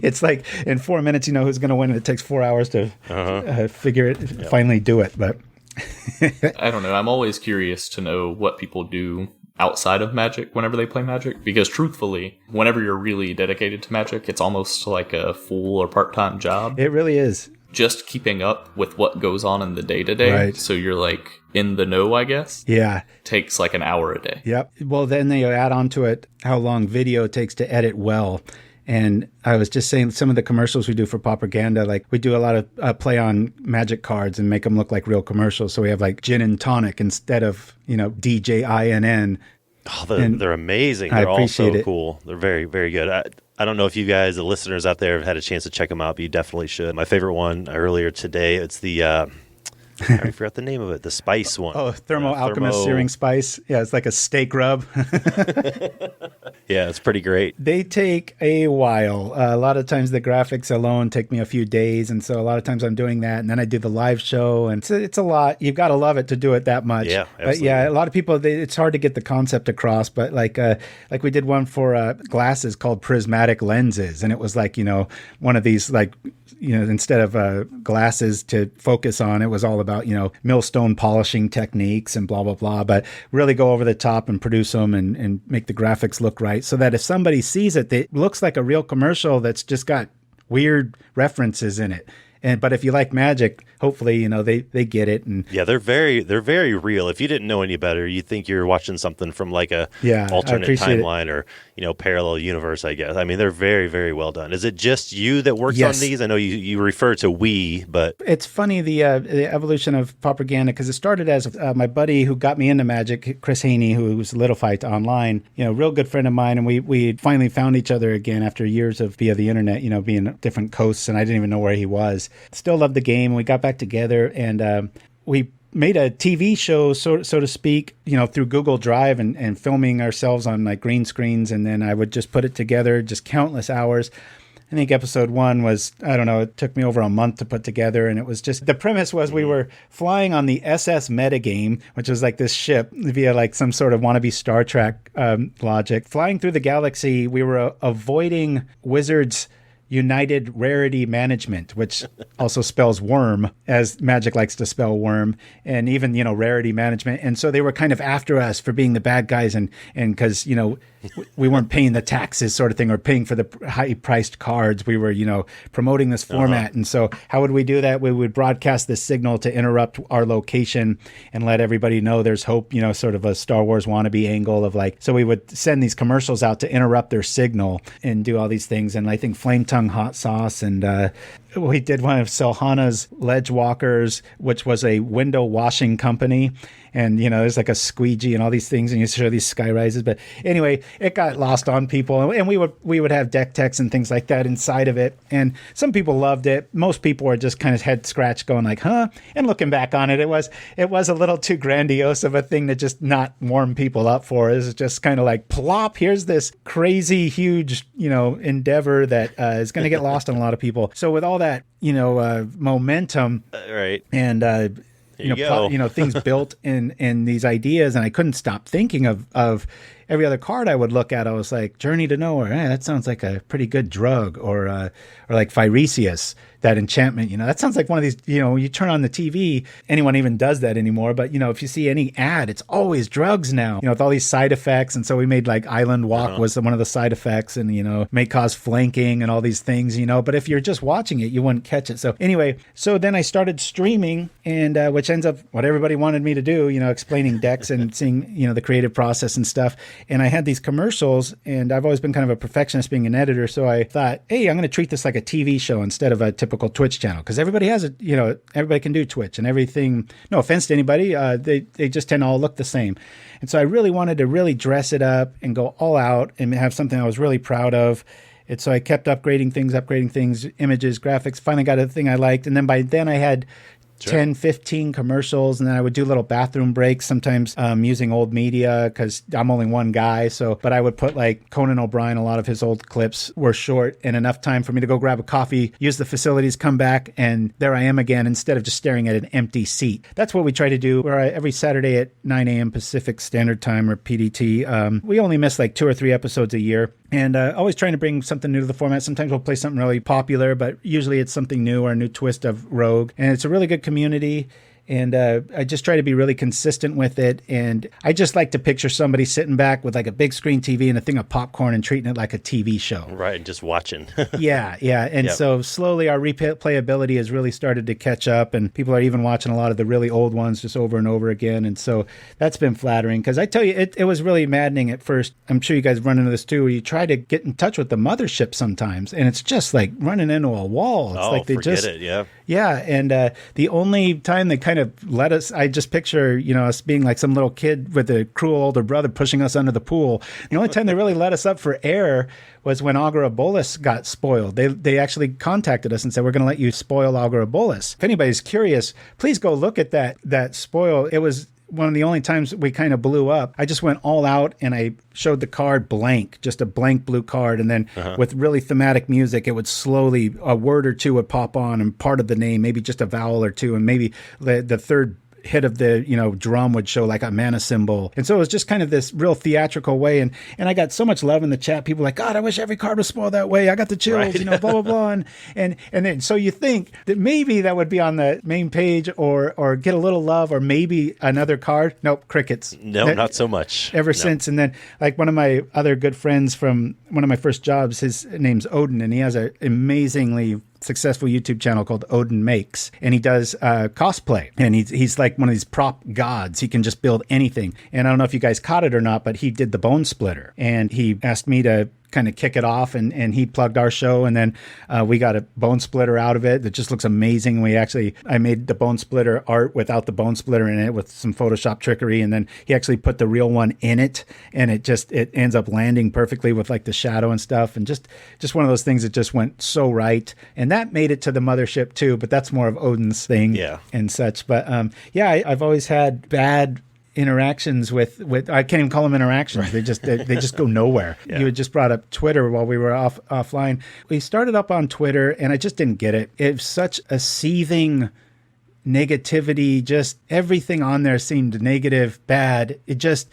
It's like in 4 minutes, you know who's going to win, and it takes 4 hours to figure it, finally do it. But I don't know. I'm always curious to know what people do outside of Magic whenever they play Magic, because truthfully, whenever you're really dedicated to Magic, it's almost like a full or part-time job. It really is. Just keeping up with what goes on in the day-to-day. Right. So you're like in the know, I guess. Yeah. Takes like an hour a day. Yep. Well, then they add on to it how long video takes to edit well. And I was just saying some of the commercials we do for Pauperganda, like we do a lot of play on Magic cards and make them look like real commercials. So we have like gin and tonic instead of, DJINN. Oh, they're amazing. They're all so cool. They're very, very good. I don't know if you guys, the listeners out there, have had a chance to check them out, but you definitely should. My favorite one earlier today, it's the, I forgot the name of it, the spice one. Oh, Thermo Alchemist Searing Spice. Yeah, it's like a steak rub. Yeah, it's pretty great. They take a while. A lot of times the graphics alone take me a few days, and so a lot of times I'm doing that, and then I do the live show, and it's a lot. You've got to love it to do it that much. Yeah, absolutely. But yeah, a lot of people, it's hard to get the concept across, but like we did one for glasses called Prismatic Lenses, and it was like, one of these like, instead of glasses to focus on, it was all about, millstone polishing techniques and blah, blah, blah, but really go over the top and produce them and make the graphics look right so that if somebody sees it, it looks like a real commercial that's just got weird references in it. But if you like Magic, hopefully, they get it. And yeah, they're very real. If you didn't know any better, you'd think you're watching something from like a alternate timeline or, parallel universe, I guess. I mean, they're very, very well done. Is it just you that works on these? I know you refer to we, but... It's funny, the evolution of Pauperganda, because it started as my buddy who got me into Magic, Chris Haney, who was Little Fight Online, real good friend of mine, and we finally found each other again after years of via the internet, being different coasts, and I didn't even know where he was. Still loved the game. We got back together, and we made a TV show, so to speak, through Google Drive and filming ourselves on like green screens. And then I would just put it together, just countless hours. I think episode 1 was, I don't know, it took me over a month to put together. And it was just, the premise was we were flying on the SS Metagame, which was like this ship via like some sort of wannabe Star Trek logic. Flying through the galaxy, we were avoiding wizards United Rarity Management, which also spells worm, as Magic likes to spell worm, and even, Rarity Management. And so they were kind of after us for being the bad guys and because, we weren't paying the taxes sort of thing or paying for the high-priced cards. We were, promoting this format. And so how would we do that? We would broadcast this signal to interrupt our location and let everybody know there's hope, sort of a Star Wars wannabe angle of so we would send these commercials out to interrupt their signal and do all these things. And I think Flame Tongue Hot Sauce and we did one of Selhana's Ledge Walkers, which was a window washing company. And, there's like a squeegee and all these things, and you show these sky rises. But anyway, it got lost on people. And we would have deck techs and things like that inside of it. And some people loved it. Most people were just kind of head scratched going like, huh? And looking back on it, it was a little too grandiose of a thing to just not warm people up for. It was just kind of like, plop, here's this crazy, huge, endeavor that is going to get lost on a lot of people. So with all that, momentum right. And, things built in these ideas, and I couldn't stop thinking of every other card I would look at. I was like, Journey to Nowhere, that sounds like a pretty good drug, or like Phyrexius, that enchantment. That sounds like one of these. You turn on the TV, anyone even does that anymore. But if you see any ad, it's always drugs now. With all these side effects, and so we made like Island Walk was one of the side effects, and may cause flanking and all these things. But if you're just watching it, you wouldn't catch it. So anyway, then I started streaming, and which ends up what everybody wanted me to do. Explaining decks and seeing the creative process and stuff. And I had these commercials, and I've always been kind of a perfectionist being an editor. So I thought, hey, I'm going to treat this like a TV show instead of a typical Twitch channel, because everybody has everybody can do Twitch and everything. No offense to anybody. They just tend to all look the same. And so I really wanted to really dress it up and go all out and have something I was really proud of. And so I kept upgrading things, images, graphics, finally got a thing I liked. And then by then I had 10, 15 commercials, and then I would do little bathroom breaks, sometimes using old media because I'm only one guy. But I would put like Conan O'Brien, a lot of his old clips were short and enough time for me to go grab a coffee, use the facilities, come back, and there I am again instead of just staring at an empty seat. That's what we try to do every Saturday at 9 a.m. Pacific Standard Time, or PDT. We only miss like 2 or 3 episodes a year. And always trying to bring something new to the format. Sometimes we'll play something really popular, but usually it's something new or a new twist of Rogue. And it's a really good community. And I just try to be really consistent with it. And I just like to picture somebody sitting back with like a big screen TV and a thing of popcorn and treating it like a TV show. Right, and just watching. Yeah. And so slowly our replayability has really started to catch up, and people are even watching a lot of the really old ones just over and over again. And so that's been flattering, because I tell you, it was really maddening at first. I'm sure you guys run into this too, where you try to get in touch with the mothership sometimes, and it's just like running into a wall. It's like they forget it, yeah. Yeah, and the only time they kind of let us, I just picture, us being like some little kid with a cruel older brother pushing us under the pool. The only time they really let us up for air was when Augur Bolas got spoiled. They actually contacted us and said, we're going to let you spoil Augur Bolas. If anybody's curious, please go look at that spoil. It was one of the only times we kind of blew up. I just went all out and I showed the card blank, just a blank blue card. And then with really thematic music, it would slowly, a word or two would pop on and part of the name, maybe just a vowel or two. And maybe the third hit of the drum would show like a mana symbol. And so it was just kind of this real theatrical way, and I got so much love in the chat. People like, God, I wish every card was spoiled that way. I got the chills, right. Blah blah blah. And then so you think that maybe that would be on the main page or get a little love, or maybe another card. Nope, crickets. No, not so much. Since. And then like one of my other good friends from one of my first jobs, his name's Odin, and he has an amazingly successful YouTube channel called Odin Makes, and he does cosplay, and he's like one of these prop gods. He can just build anything. And I don't know if you guys caught it or not, but he did the Bone Splitter, and he asked me to kind of kick it off, and he plugged our show, and then we got a Bone Splitter out of it that just looks amazing. I made the Bone Splitter art without the Bone Splitter in it with some Photoshop trickery, and then he actually put the real one in it, and it ends up landing perfectly with like the shadow and stuff, and just one of those things that just went so right. And that made it to the mothership too, but that's more of Odin's thing and such. But I've always had bad interactions with I can't even call them interactions. They just go nowhere. Yeah. You had just brought up Twitter while we were offline. We started up on Twitter, and I just didn't get it. It's such a seething negativity. Just everything on there seemed negative, bad. It just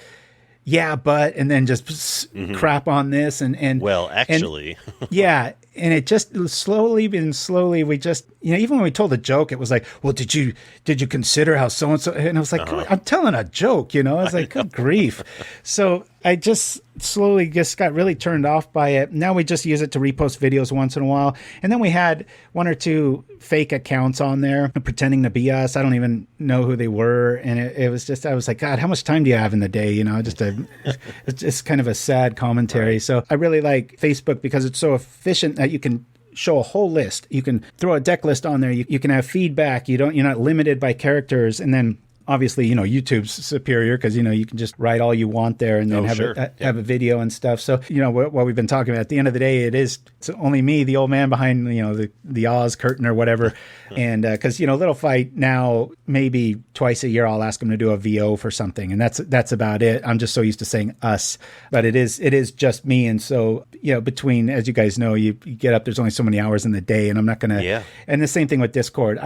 and then just crap on this and well, actually, yeah. And it just slowly we just, even when we told a joke, it was like, well, did you consider how so-and-so, and I was like, I'm telling a joke, I was like, good grief. So I just slowly just got really turned off by it. Now we just use it to repost videos once in a while. And then we had one or two fake accounts on there pretending to be us. I don't even know who they were. And it was just, I was like, God, how much time do you have in the day? It's just kind of a sad commentary. Right. So I really like Facebook because it's so efficient that you can show a whole list. You can throw a deck list on there. You can have feedback. You're not limited by characters. And then obviously, YouTube's superior because, you can just write all you want there and then have a video and stuff. So, what we've been talking about, at the end of the day, it's only me, the old man behind, the Oz curtain or whatever. And because, Little Fight now, maybe twice a year, I'll ask him to do a VO for something. And that's about it. I'm just so used to saying us, but it is just me. And so, between, as you guys know, you get up, there's only so many hours in the day and I'm not going to, and the same thing with Discord.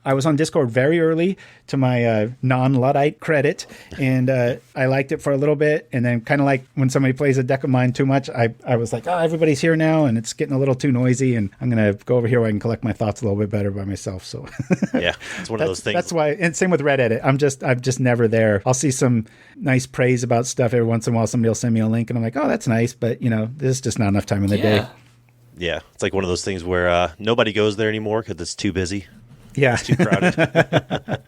I was on Discord very early to my non-Luddite credit, and I liked it for a little bit. And then kind of like when somebody plays a deck of mine too much, I was like, everybody's here now, and it's getting a little too noisy, and I'm going to go over here where I can collect my thoughts a little bit better by myself. So yeah, it's one of those things. That's why, and same with Reddit. I'm just never there. I'll see some nice praise about stuff every once in a while. Somebody will send me a link, and I'm like, oh, that's nice, but there's just not enough time in the day. Yeah, it's like one of those things where nobody goes there anymore because it's too busy. Yeah, it's too crowded.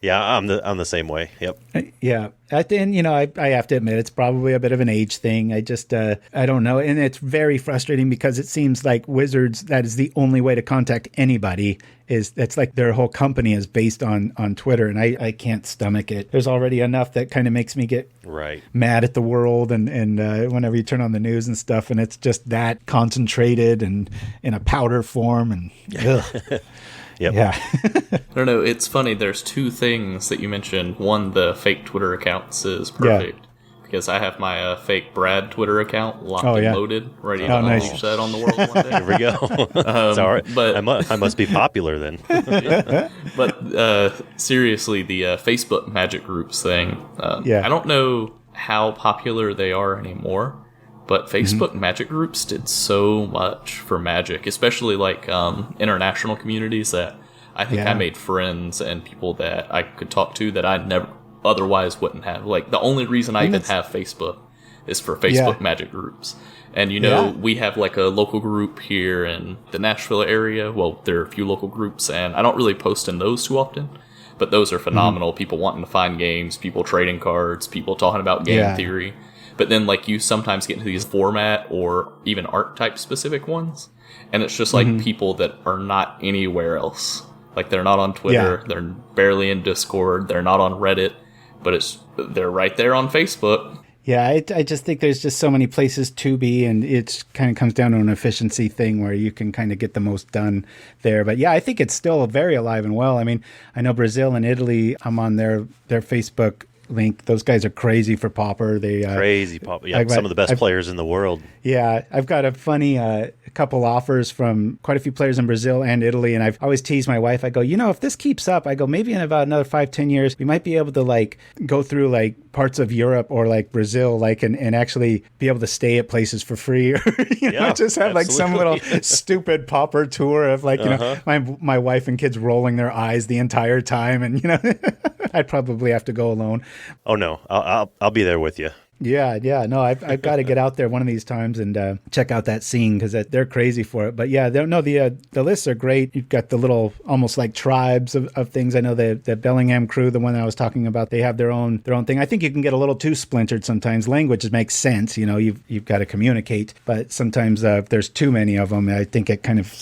Yeah, I'm the same way. Yep. Yeah, and I have to admit it's probably a bit of an age thing. I just I don't know, and it's very frustrating because it seems like Wizards, that is the only way to contact anybody. It's like their whole company is based on Twitter, and I can't stomach it. There's already enough that kind of makes me get mad at the world, and whenever you turn on the news and stuff, and it's just that concentrated and in a powder form, and ugh. Yep. Yeah. I don't know. It's funny. There's two things that you mentioned. One, the fake Twitter accounts is perfect because I have my fake Brad Twitter account locked and loaded, ready to unleash that on the world one day. There we go. It's all right. But I must be popular then. But seriously, the Facebook Magic Groups thing, I don't know how popular they are anymore. But Facebook Magic Groups did so much for Magic, especially like international communities that I think I made friends and people that I could talk to that I never otherwise wouldn't have. Like the only reason I even have Facebook is for Facebook Magic Groups. And we have like a local group here in the Nashville area. Well, there are a few local groups and I don't really post in those too often. But those are phenomenal. People wanting to find games, people trading cards, people talking about game theory. But then, like, you sometimes get into these format or even art type specific ones, and it's just like people that are not anywhere else. Like, they're not on Twitter, they're barely in Discord, they're not on Reddit, but they're right there on Facebook. Yeah, I just think there's just so many places to be, and it kind of comes down to an efficiency thing where you can kind of get the most done there. But yeah, I think it's still very alive and well. I mean, I know Brazil and Italy, I'm on their Facebook link. Those guys are crazy for Pauper. Crazy Pauper. Yeah, some of the best players in the world. Yeah, I've got a funny couple offers from quite a few players in Brazil and Italy, and I've always teased my wife. I go, if this keeps up, I go, maybe in about another 5-10 years, we might be able to like go through like parts of Europe or like Brazil, like and actually be able to stay at places for free, or just have like some little stupid Pauper tour of like my wife and kids rolling their eyes the entire time, and I'd probably have to go alone. Oh no, I'll be there with you. Yeah. No, I've got to get out there one of these times and check out that scene because they're crazy for it. But yeah, the lists are great. You've got the little almost like tribes of things. I know the Bellingham crew, the one I was talking about, they have their own thing. I think you can get a little too splintered sometimes. Language makes sense, you've got to communicate, but sometimes if there's too many of them, I think it kind of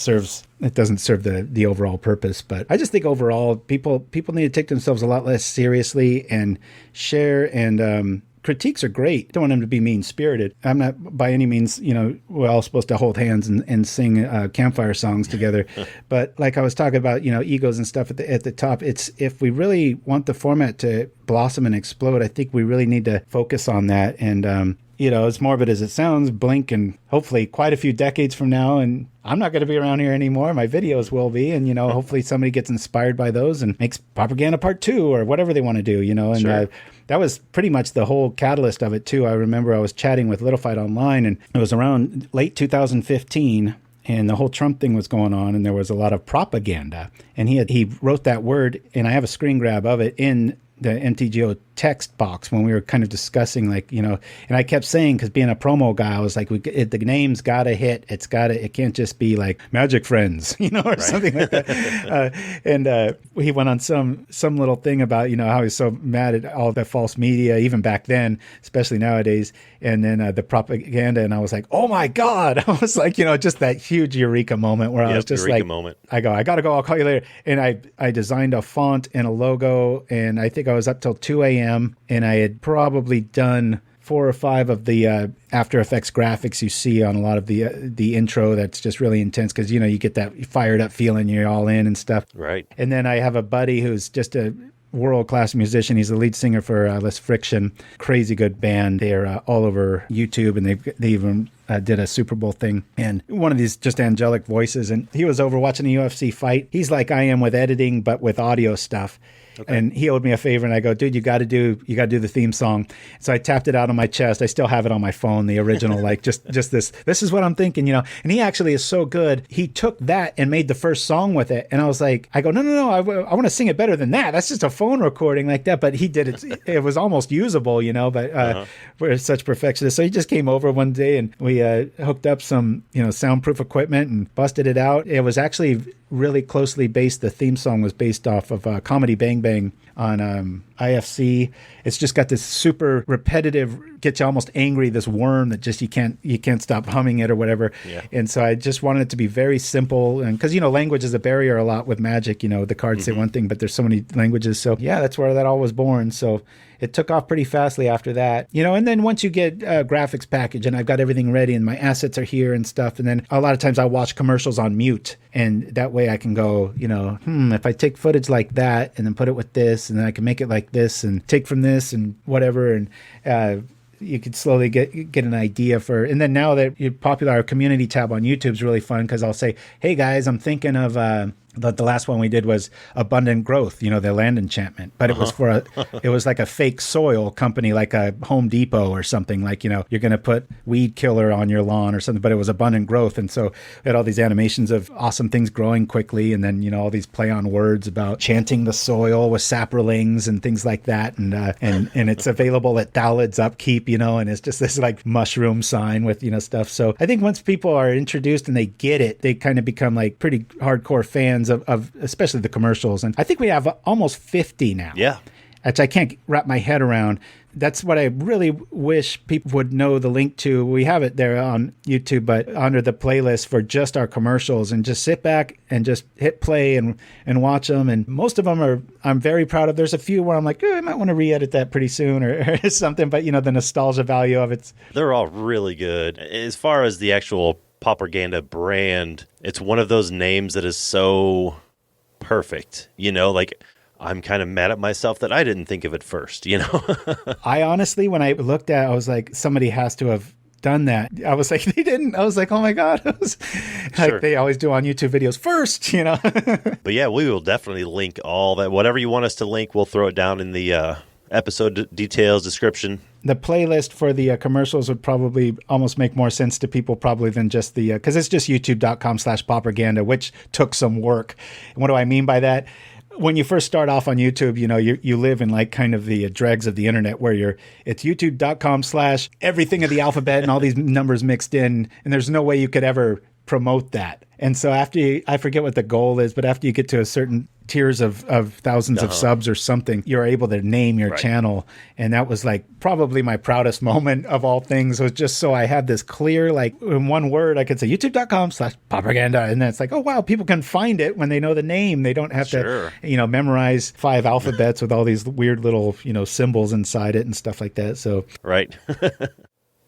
it doesn't serve the overall purpose. But I just think overall people need to take themselves a lot less seriously and share, and critiques are great. Don't want them to be mean-spirited. I'm not by any means, we're all supposed to hold hands and sing campfire songs together. But like I was talking about, egos and stuff at the top, it's if we really want the format to blossom and explode, I think we really need to focus on that. And, as morbid as it sounds, blink and hopefully quite a few decades from now, and I'm not going to be around here anymore. My videos will be, and, hopefully somebody gets inspired by those and makes Pauperganda Part 2 or whatever they want to do, and sure. That was pretty much the whole catalyst of it too. I remember I was chatting with Little Fight online, and it was around late 2015. and the whole Trump thing was going on, and there was a lot of propaganda. And he wrote that word, and I have a screen grab of it in the MTGO text box when we were kind of discussing, like, and I kept saying, because being a promo guy, I was like, the name's gotta hit. It can't just be like Magic Friends, or something like that. And he went on some little thing about, how he's so mad at all the false media, even back then, especially nowadays. And then the propaganda, and I was like, oh my God. I was like, just that huge eureka moment where I was just like, moment. I gotta go, I'll call you later. And I designed a font and a logo, and I think I was up till 2 a.m. and I had probably done 4 or 5 of the After Effects graphics you see on a lot of the intro. That's just really intense because, you get that fired up feeling, you're all in and stuff. Right. And then I have a buddy who's just a world-class musician. He's the lead singer for Less Friction. Crazy good band. They're all over YouTube, and they even did a Super Bowl thing. And one of these just angelic voices. And he was over watching a UFC fight. He's like I am with editing, but with audio stuff. Okay. And he owed me a favor, and I go, dude, you got to do the theme song. So I tapped it out on my chest. I still have it on my phone, the original, like just this is what I'm thinking, And he actually is so good. He took that and made the first song with it. And I was like, no, I want to sing it better than that. That's just a phone recording like that. But he did it. It was almost usable, but we're such perfectionists. So he just came over one day, and we hooked up some, soundproof equipment and busted it out. It was actually really closely based. The theme song was based off of Comedy Bang Bang on IFC. It's just got this super repetitive, gets you almost angry, this worm that just you can't stop humming it or whatever. Yeah. And so I just wanted it to be very simple, and because language is a barrier a lot with Magic. The cards say one thing, but there's so many languages. So yeah, that's where that all was born. So it took off pretty fastly after that, and then once you get a graphics package and I've got everything ready and my assets are here and stuff, and then a lot of times I watch commercials on mute, and that way I can go, if I take footage like that and then put it with this, and then I can make it like this and take from this and whatever, and you could slowly get an idea for. And then now that you're popular, our community tab on YouTube is really fun, because I'll say, hey guys, I'm thinking of the last one we did was Abundant Growth, the land enchantment, but it was it was like a fake soil company, like a Home Depot or something, like, you're going to put weed killer on your lawn or something, but it was Abundant Growth. And so we had all these animations of awesome things growing quickly. And then, all these play on words about chanting the soil with saprolings and things like that. And it's available at Thalids Upkeep, and it's just this like mushroom sign with, stuff. So I think once people are introduced and they get it, they kind of become like pretty hardcore fans of especially the commercials. And I think we have almost 50 now. Yeah. Which I can't wrap my head around. That's what I really wish people would know the link to. We have it there on YouTube, but under the playlist for just our commercials, and just sit back and just hit play and watch them. And most of them I'm very proud of. There's a few where I'm like, I might want to re-edit that pretty soon or something, but the nostalgia value of it. They're all really good. As far as the actual Pauperganda brand, it's one of those names that is so perfect, like I'm kind of mad at myself that I didn't think of it first, I honestly, when I looked at it, I was like, somebody has to have done that. I was like, they didn't. I was like, oh my God. Like they always do on YouTube videos first, But yeah, we will definitely link all that. Whatever you want us to link, we'll throw it down in the episode details, description. The playlist for the commercials would probably almost make more sense to people probably than just the, because it's just youtube.com/Pauperganda, which took some work. And what do I mean by that? When you first start off on YouTube, you live in like kind of the dregs of the internet where it's youtube.com/ everything of the alphabet and all these numbers mixed in, and there's no way you could ever promote that. And so I forget what the goal is, but after you get to a certain tiers of thousands of subs or something, you're able to name your channel. And that was like probably my proudest moment of all things, was just so I had this clear, like in one word, I could say youtube.com/Pauperganda. And then it's like, oh, wow, people can find it when they know the name. They don't have to, memorize 5 alphabets with all these weird little, symbols inside it and stuff like that. So, right.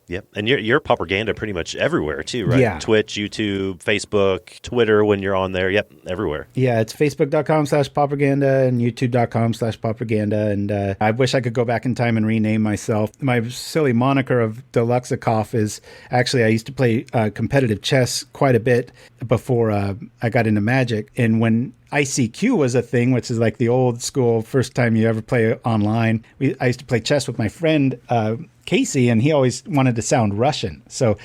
Yep. And you're Pauperganda pretty much everywhere too, right? Yeah. Twitch, YouTube, Facebook, Twitter when you're on there. Yep. Everywhere. Yeah. It's facebook.com/Pauperganda and youtube.com/Pauperganda. And I wish I could go back in time and rename myself. My silly moniker of Deluxekoff is actually, I used to play competitive chess quite a bit before I got into Magic. And when ICQ was a thing, which is like the old school first time you ever play online, I used to play chess with my friend Casey, and he always wanted to sound Russian. So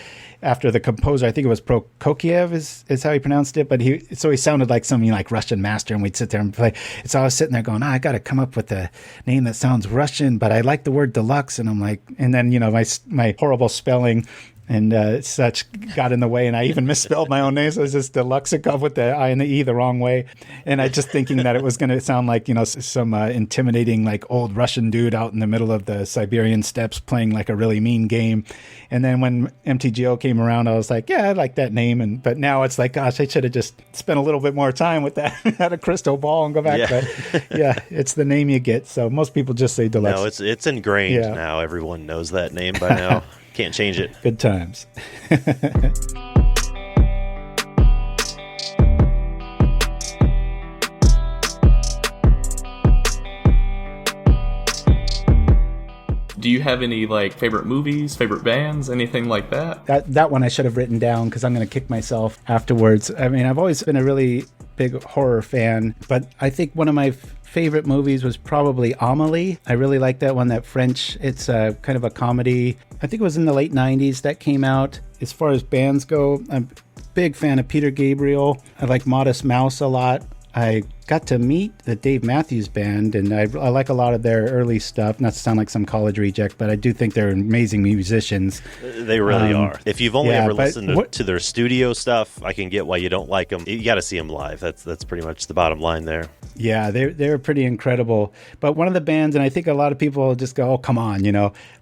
after the composer, I think it was Prokofiev is how he pronounced it, but he sounded like some like Russian master, and we'd sit there and play. So I was sitting there going, I got to come up with a name that sounds Russian, but I like the word deluxe, and I'm like, and then my horrible spelling and such got in the way, and I even misspelled my own name. So it was just Deluxikov with the I and the E the wrong way, and I just thinking that it was going to sound like some intimidating like old Russian dude out in the middle of the Siberian steppes playing like a really mean game. And then when MTGO came around, I was like, yeah, I like that name, but now it's like, gosh, I should have just spent a little bit more time with that, had a crystal ball and go back. Yeah. But yeah, it's the name you get. So most people just say Deluxe. No, it's ingrained now. Everyone knows that name by now. Can't change it. Good times. Do you have any like favorite movies, favorite bands, anything like that? That one I should have written down because I'm going to kick myself afterwards. I mean, I've always been a really big horror fan, but I think one of my favorite movies was probably Amélie. I really like that one, that French. It's kind of a comedy. I think it was in the late 90s that came out. As far as bands go, I'm a big fan of Peter Gabriel. I like Modest Mouse a lot. I got to meet the Dave Matthews Band, and I like a lot of their early stuff. Not to sound like some college reject, but I do think they're amazing musicians. They really are. If you've only ever listened to their studio stuff, I can get why you don't like them. You got to see them live. That's pretty much the bottom line there. Yeah, they're pretty incredible. But one of the bands, and I think a lot of people just go, oh, come on,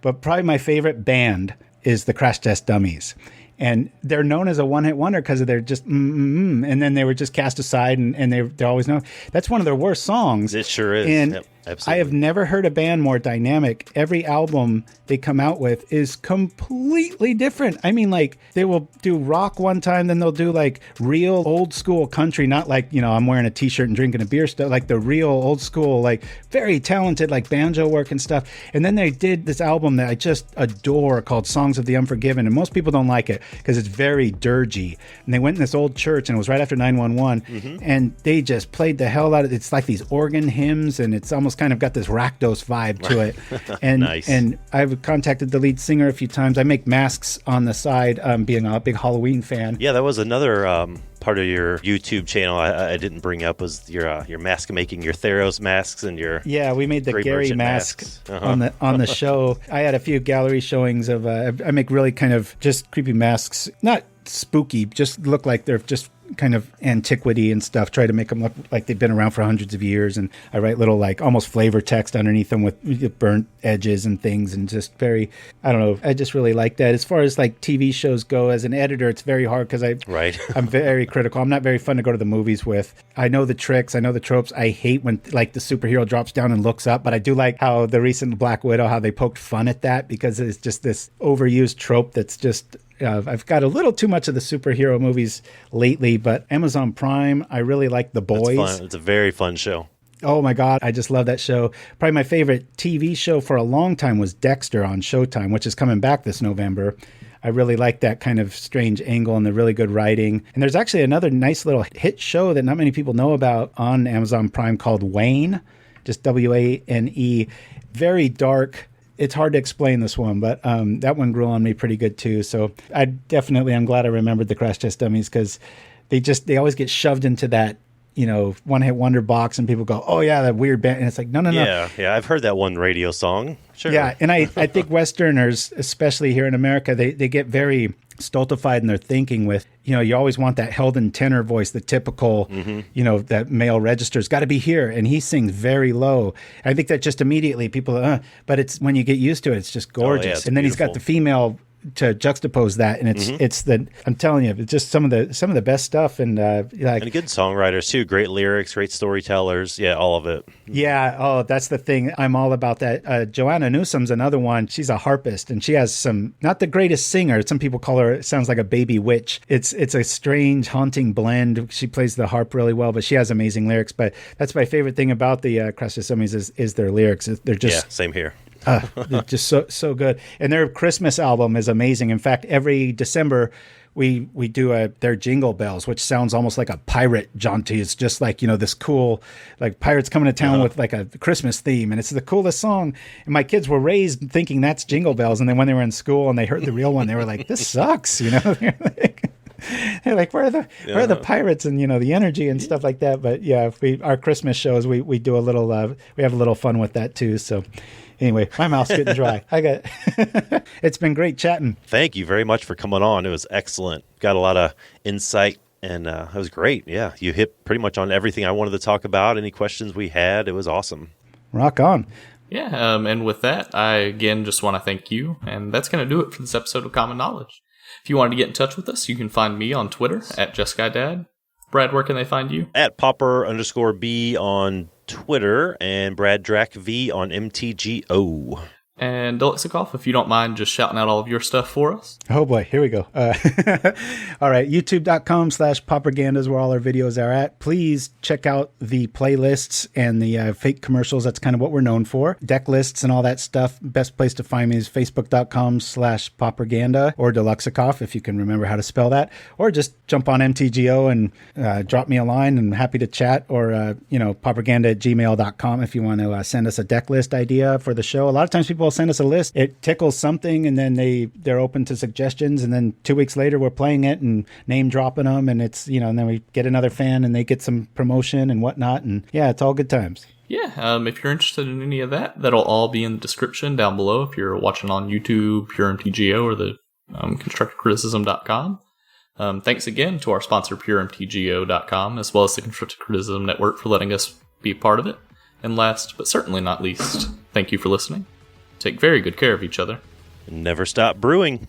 But probably my favorite band is the Crash Test Dummies. And they're known as a one-hit wonder because they're just and then they were just cast aside, and they're always known. That's one of their worst songs. It sure is. And yep, absolutely. I have never heard a band more dynamic. Every album they come out with is completely different. I mean, like, they will do rock one time, then they'll do like real old school country, not like, I'm wearing a t-shirt and drinking a beer stuff, like the real old school, like very talented, like banjo work and stuff. And then they did this album that I just adore called Songs of the Unforgiven. And most people don't like it because it's very dirgy. And they went in this old church, and it was right after 9/11, and they just played the hell out of it. It's like these organ hymns, and it's almost kind of got this Rakdos vibe to it. And nice. And I've contacted the lead singer a few times. I make masks on the side, being a big Halloween fan. Yeah, that was another part of your YouTube channel I didn't bring up was your mask making, your Theros masks and your we made the Gary mask on the show. I had a few gallery showings of I make really kind of just creepy masks, not spooky, just look like they're just kind of antiquity and stuff. Try to make them look like they've been around for hundreds of years, and I write little like almost flavor text underneath them with burnt edges and things, and just very, I don't know, I just really like that. As far as like TV shows go, as an editor, it's very hard because I'm very critical. I'm not very fun to go to the movies with. I know the tricks, I know the tropes. I hate when like the superhero drops down and looks up, but I do like how the recent Black Widow, how they poked fun at that, because it's just this overused trope that's just I've got a little too much of the superhero movies lately, but Amazon Prime, I really like The Boys. That's fun. It's a very fun show. Oh my God, I just love that show. Probably my favorite TV show for a long time was Dexter on Showtime, which is coming back this November. I really like that kind of strange angle and the really good writing. And there's actually another nice little hit show that not many people know about on Amazon Prime called Wayne, just Wane. Very dark. It's hard to explain this one, but that one grew on me pretty good too. So I'm glad I remembered the Crash Test Dummies, because they always get shoved into that, one-hit wonder box, and people go, oh yeah, that weird band. And it's like, no. Yeah, I've heard that one radio song. Sure. Yeah, and I think Westerners, especially here in America, they get very stultified in their thinking with, you always want that Heldon tenor voice, the typical, that male register's got to be here, and he sings very low. I think that just immediately people, but it's when you get used to it, it's just gorgeous. Oh, yeah, it's and then beautiful. He's got the female to juxtapose that, and it's I'm telling you, it's just some of the best stuff, and and good songwriters too, great lyrics, great storytellers, all of it. Yeah, oh, that's the thing. I'm all about that. Joanna Newsom's another one. She's a harpist, and she has some, not the greatest singer. Some people call her, it sounds like a baby witch. It's a strange, haunting blend. She plays the harp really well, but she has amazing lyrics. But that's my favorite thing about the Crash Test Dummies is their lyrics. They're just same here. They're just so good. And their Christmas album is amazing. In fact, every December we do their Jingle Bells, which sounds almost like a pirate jaunty. It's just like, this cool, like pirates coming to town with like a Christmas theme, and it's the coolest song. And my kids were raised thinking that's Jingle Bells, and then when they were in school and they heard the real one, they were like, "This sucks," They're like, where are the pirates and the energy and stuff like that. But yeah, our Christmas shows we do a little we have a little fun with that too. So anyway, my mouth's getting dry. It's been great chatting. Thank you very much for coming on. It was excellent. Got a lot of insight, and it was great. Yeah, you hit pretty much on everything I wanted to talk about. Any questions we had, it was awesome. Rock on. Yeah, and with that, I again just want to thank you, and that's going to do it for this episode of Common Knowledge. If you want to get in touch with us, you can find me on Twitter at JustGuyDad. Brad, where can they find you? At Pauper_B on Twitter and Brad Drac V on MTGO. And Alexikov, if you don't mind just shouting out all of your stuff for us. Oh boy, here we go. All right, youtube.com/Pauperganda is where all our videos are at. Please check out the playlists and the fake commercials. That's kind of what we're known for. Deck lists and all that stuff. Best place to find me is facebook.com/Pauperganda or Deluxikov, if you can remember how to spell that. Or just jump on MTGO and drop me a line. I'm happy to chat. Or, pauperganda@gmail.com if you want to send us a deck list idea for the show. A lot of times people send us a list, it tickles something, and then they're open to suggestions, and then 2 weeks later we're playing it and name dropping them, and it's and then we get another fan and they get some promotion and whatnot, and yeah, it's all good times. Yeah, if you're interested in any of that, that'll all be in the description down below if you're watching on YouTube, PureMTGO, or the ConstructedCriticism.com. Thanks again to our sponsor PureMTGO.com, as well as the Constructed Criticism Network for letting us be a part of it. And last but certainly not least, thank you for listening. Take very good care of each other. Never stop brewing.